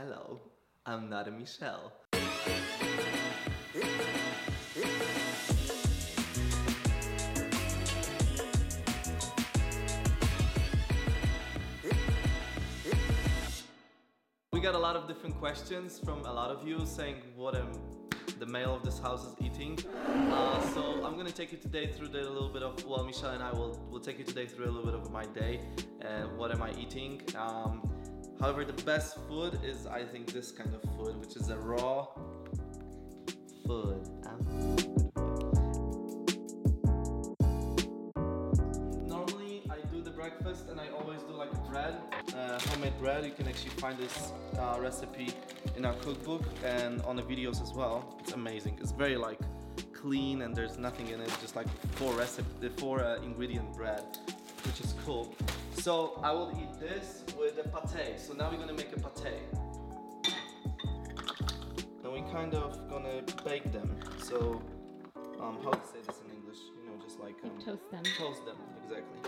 Hello, I'm not a Michele. We got a lot of different questions from a lot of you saying what the male of this house is eating. So I'm gonna take you today through a little bit of, well, Michele and I will take you today through a little bit of my day and what am I eating. However, the best food is, I think, this kind of food, which is a raw food. Normally, I do the breakfast and I always do like bread, homemade bread. You can actually find this recipe in our cookbook and on the videos as well. It's amazing. It's very like clean and there's nothing in it. Just like four ingredient bread, which is cool. So I will eat this with the pâté. So now we're gonna make a pâté. And we kind of gonna bake them. So, how to say this in English? You know, just like toast them. Toast them, exactly.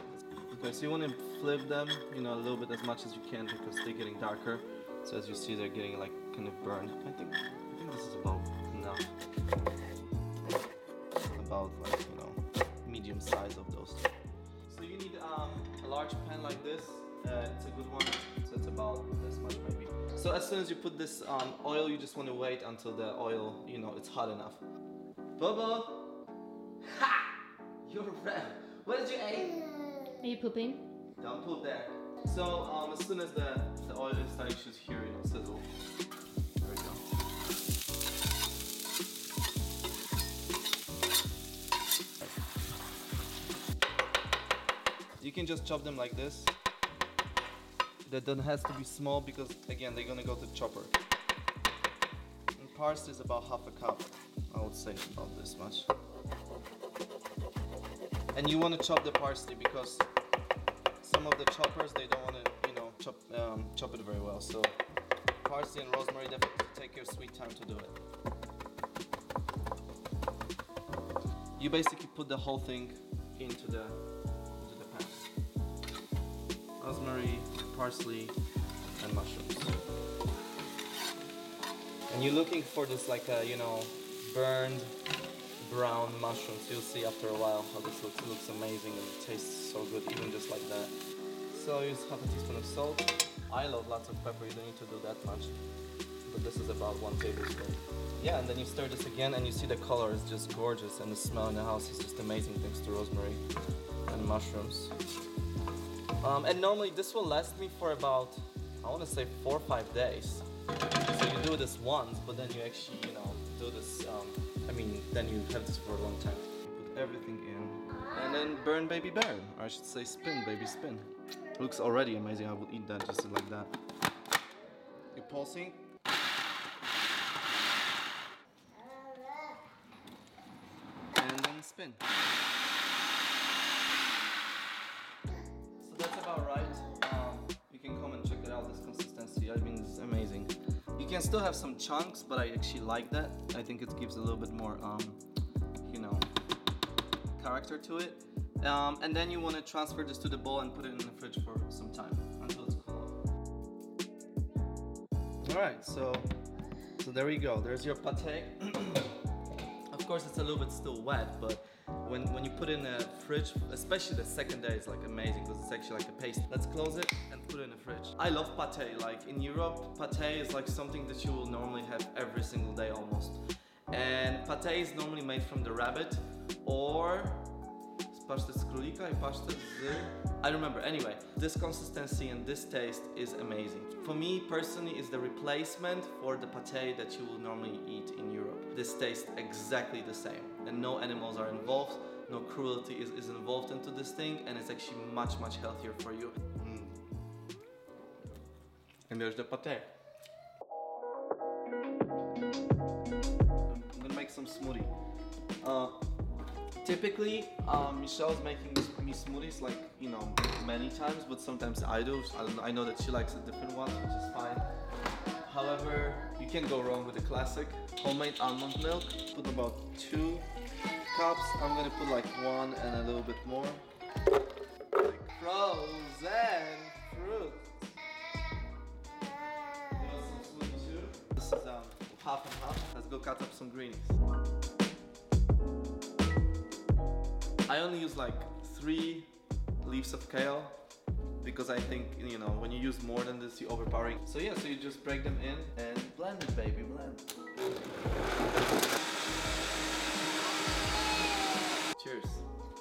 Okay, so you wanna flip them, you know, a little bit as much as you can because they're getting darker. So as you see, they're getting like kind of burned. I think this is about enough. About like, you know, medium size of those. So you need a large pan like this. It's a good one. So it's about this much maybe. So as soon as you put this oil, you just want to wait until the oil, you know, it's hot enough. Bobo! Ha! You're red. What did you eat? Are you pooping? Don't poop there. So as soon as the oil is starting to hear, you know, sizzle. There we go. You can just chop them like this. That then has to be small because again they're gonna go to the chopper. And parsley is about half a cup. I would say about this much. And you want to chop the parsley because some of the choppers they don't want to, you know, chop it very well. So parsley and rosemary, definitely take your sweet time to do it. You basically put the whole thing into the pan. Rosemary, parsley, and mushrooms. And you're looking for this like a, you know, burned brown mushrooms. You'll see after a while how this looks. It looks amazing and it tastes so good even just like that. So use half a teaspoon of salt. I love lots of pepper, you don't need to do that much. But this is about 1 tablespoon. Yeah, and then you stir this again and you see the color is just gorgeous and the smell in the house is just amazing thanks to rosemary and mushrooms. And normally this will last me for about, I want to say 4 or 5 days. So you do this once, but then you actually, you know, do this, then you have this for a long time. You put everything in, and then burn baby burn, or I should say spin baby spin. Looks already amazing, I would eat that just like that. You're pulsing. And then spin. So that's about right. You can come and check it out, this consistency. I mean, it's amazing. You can still have some chunks, but I actually like that. I think it gives a little bit more, you know, character to it. And then you want to transfer this to the bowl and put it in the fridge for some time until it's cool. Alright, so there we go. There's your pâté. Of course, it's a little bit still wet, but when you put it in the fridge, especially the second day, it's like amazing because it's actually like a paste. Let's close it and put it in the fridge. I love pâté. Like in Europe, pâté is like something that you will normally have every single day almost. And pâté is normally made from the rabbit or pasztet z królika I pasztet z... I remember. Anyway, this consistency and this taste is amazing. For me personally, it's the replacement for the pâté that you will normally eat in Europe. This tastes exactly the same and no animals are involved, no cruelty is involved into this thing, and it's actually much healthier for you. And there's the pâté. I'm gonna make some smoothie. Typically, Michele's making me smoothies like, you know, many times, but sometimes I do. I know that she likes a different one, which is fine. However, you can't go wrong with the classic homemade almond milk. Put about 2 cups. I'm gonna put like 1 and a little bit more. Like frozen fruit. You want some smoothie? half and half. Let's go cut up some greenies. I only use like 3 leaves of kale because I think, you know, when you use more than this, you overpower it. So yeah, so you just break them in and blend it, baby, blend. Cheers.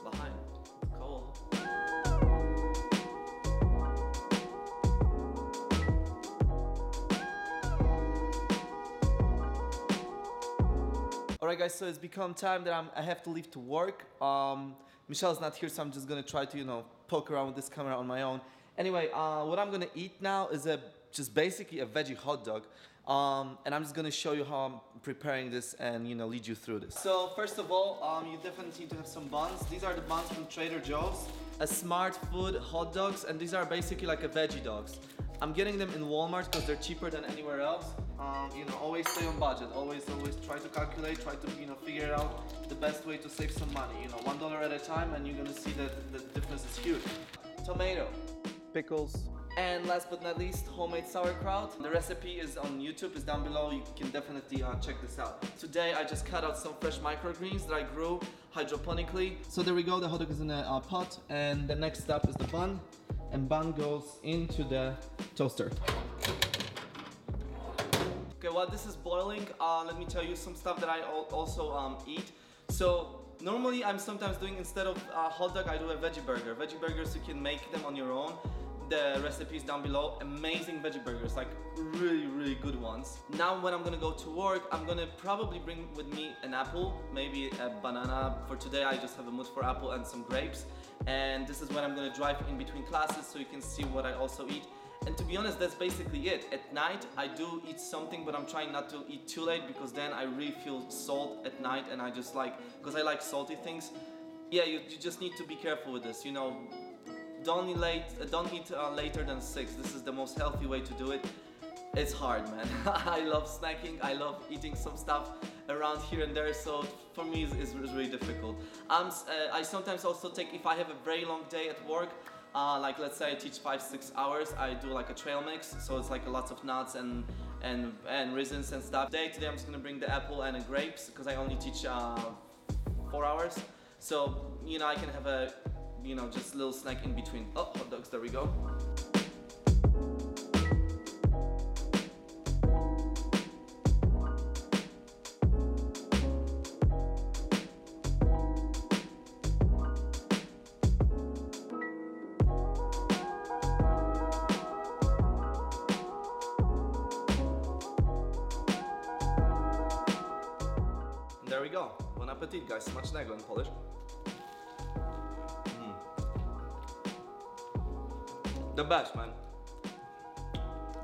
Behind. It's cold. Alright guys, so it's become time that I have to leave to work. Michelle's not here, so I'm just gonna try to, you know, poke around with this camera on my own. Anyway, what I'm gonna eat now is just basically a veggie hot dog. And I'm just gonna show you how I'm preparing this and, you know, lead you through this. So first of all, you definitely need to have some buns. These are the buns from Trader Joe's. A Smart Food hot dogs, and these are basically like a veggie dogs. I'm getting them in Walmart because they're cheaper than anywhere else. You know, always stay on budget. Always try to calculate, try to, you know, figure out the best way to save some money. You know, $1 at a time, and you're gonna see that the difference is huge. Tomato, pickles, and last but not least, homemade sauerkraut. The recipe is on YouTube, it's down below. You can definitely check this out. Today I just cut out some fresh microgreens that I grew hydroponically. So there we go, the hot dog is in a pot, and the next step is the bun. And bun goes into the toaster. Okay, while this is boiling, let me tell you some stuff that I also eat. So normally I'm sometimes doing, instead of hot dog, I do a veggie burger. Veggie burgers, you can make them on your own. The recipe is down below. Amazing veggie burgers, like really good ones. Now when I'm gonna go to work, I'm gonna probably bring with me an apple, maybe a banana. For today I just have a mood for apple and some grapes. And this is when I'm gonna drive in between classes so you can see what I also eat. And to be honest, that's basically it. At night I do eat something, but I'm trying not to eat too late because then I really feel salt at night, and I just like, because I like salty things. Yeah, you just need to be careful with this, you know. Don't eat later than 6. This is the most healthy way to do it. It's hard, man. I love snacking. I love eating some stuff around here and there. So for me, it's really difficult. I sometimes also take, if I have a very long day at work, like let's say I teach 5-6 hours, I do like a trail mix. So it's like lots of nuts and raisins and stuff. Today I'm just gonna bring the apple and the grapes because I only teach 4 hours. So, you know, I can have a, you know, just a little snack in between. Oh, hot dogs, there we go. And there we go. Bon appetit, guys. Smacznego in Polish. The best, man.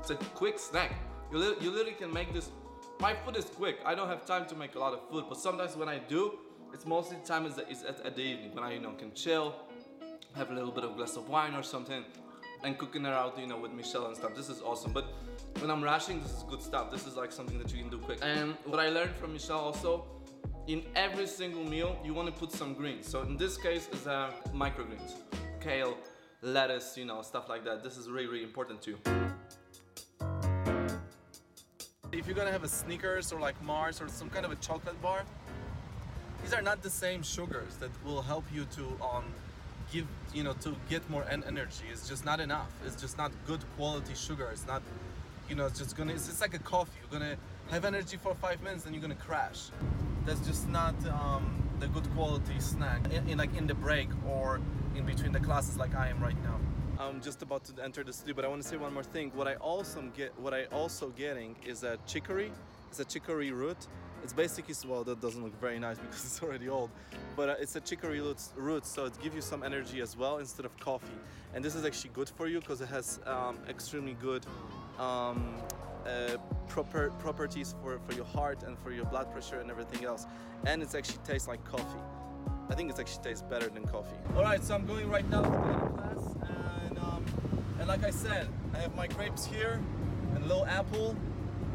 It's a quick snack. You literally can make this. My food is quick. I don't have time to make a lot of food, but sometimes when I do, it's mostly the time is at the evening when I, you know, can chill, have a little bit of glass of wine or something, and cooking it out, you know, with Michele and stuff. This is awesome. But when I'm rushing, this is good stuff. This is like something that you can do quick. And what I learned from Michele also, in every single meal, you want to put some greens. So in this case, is microgreens, kale, lettuce, you know, stuff like that. This is really important too. If you're gonna have a Snickers or like Mars or some kind of a chocolate bar, these are not the same sugars that will help you to give, you know, to get more energy. It's just not enough. It's just not good quality sugar. It's not, you know, it's just like a coffee. You're gonna have energy for 5 minutes and you're gonna crash. That's just not the good quality snack like in the break or in between the classes like I am right now. I'm just about to enter the studio, but I want to say one more thing. What I also getting is a chicory. It's a chicory root. It's basically, well, that doesn't look very nice because it's already old, but it's a chicory root, so it gives you some energy as well instead of coffee. And this is actually good for you because it has extremely good properties for your heart and for your blood pressure and everything else. And it actually tastes like coffee. I think it actually tastes better than coffee. Alright, so I'm going right now to the class, and like I said, I have my grapes here and a little apple,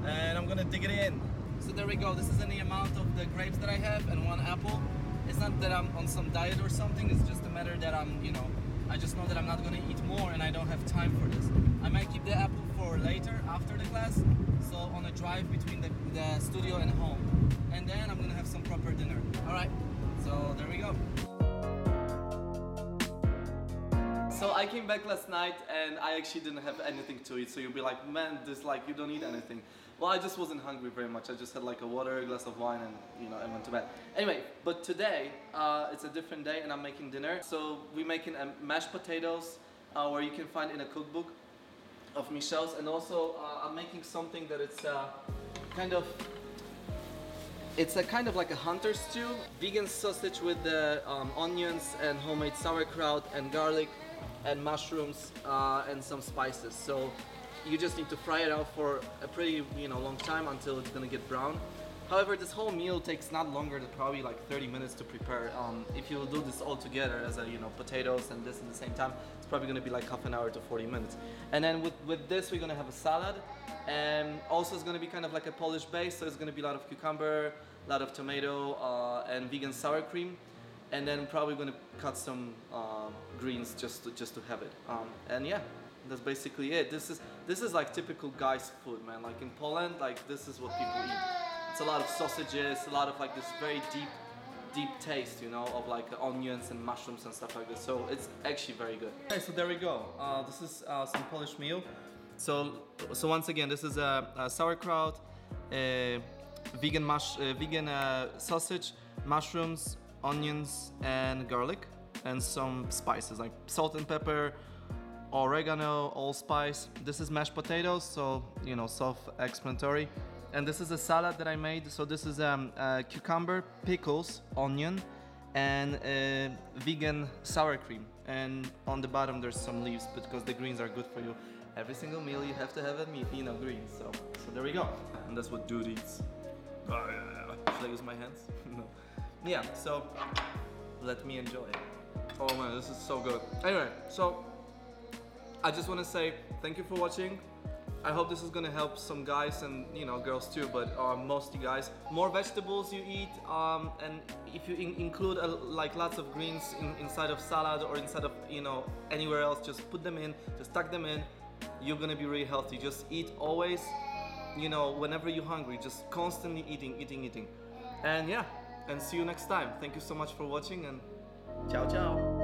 and I'm gonna dig it in. So there we go, this is the amount of the grapes that I have and 1 apple. It's not that I'm on some diet or something, it's just a matter that I'm, you know, I just know that I'm not gonna eat more and I don't have time for this. I might keep the apple for later, after the class. So on a drive between the studio and home. And then I'm gonna have some proper dinner. All right, so there we go. So I came back last night and I actually didn't have anything to eat. So you'll be like, man, this like you don't eat anything. Well, I just wasn't hungry very much. I just had like a water, a glass of wine, and I went to bed. Anyway, but today it's a different day and I'm making dinner. So we're making mashed potatoes, where you can find in a cookbook of Michele's, and also I'm making something that it's a kind of like a hunter stew, vegan sausage with the onions and homemade sauerkraut and garlic and mushrooms and some spices. So you just need to fry it out for a pretty long time until it's gonna get brown. However, this whole meal takes not longer than probably like 30 minutes to prepare. If you do this all together as a potatoes and this at the same time, it's probably gonna be like half an hour to 40 minutes. And then with this we're gonna have a salad, and also it's gonna be kind of like a Polish base, so it's gonna be a lot of cucumber, a lot of tomato, and vegan sour cream. And then probably gonna cut some greens just to have it. And yeah, that's basically it. This is like typical guys' food, man. Like in Poland, like this is what people eat. It's a lot of sausages, a lot of like this very deep taste, of like onions and mushrooms and stuff like this. So it's actually very good. Okay, so there we go. This is some Polish meal. So once again, this is a sauerkraut, vegan sausage, mushrooms, onions and garlic, and some spices like salt and pepper, oregano, allspice. This is mashed potatoes, so self-explanatory. And this is a salad that I made. So this is cucumber, pickles, onion, and vegan sour cream. And on the bottom there's some leaves because the greens are good for you. Every single meal you have to have greens. So there we go. And that's what dude eats. Oh, yeah. Should I use my hands? No. Yeah, so let me enjoy it. Oh man, this is so good. Anyway, so I just want to say thank you for watching. I hope this is gonna help some guys and girls too, but mostly guys. More vegetables you eat, and if you include like lots of greens inside of salad or inside of anywhere else, just put them in, just tuck them in. You're gonna be really healthy. Just eat always, whenever you're hungry. Just constantly eating, and yeah. And see you next time. Thank you so much for watching, and ciao ciao.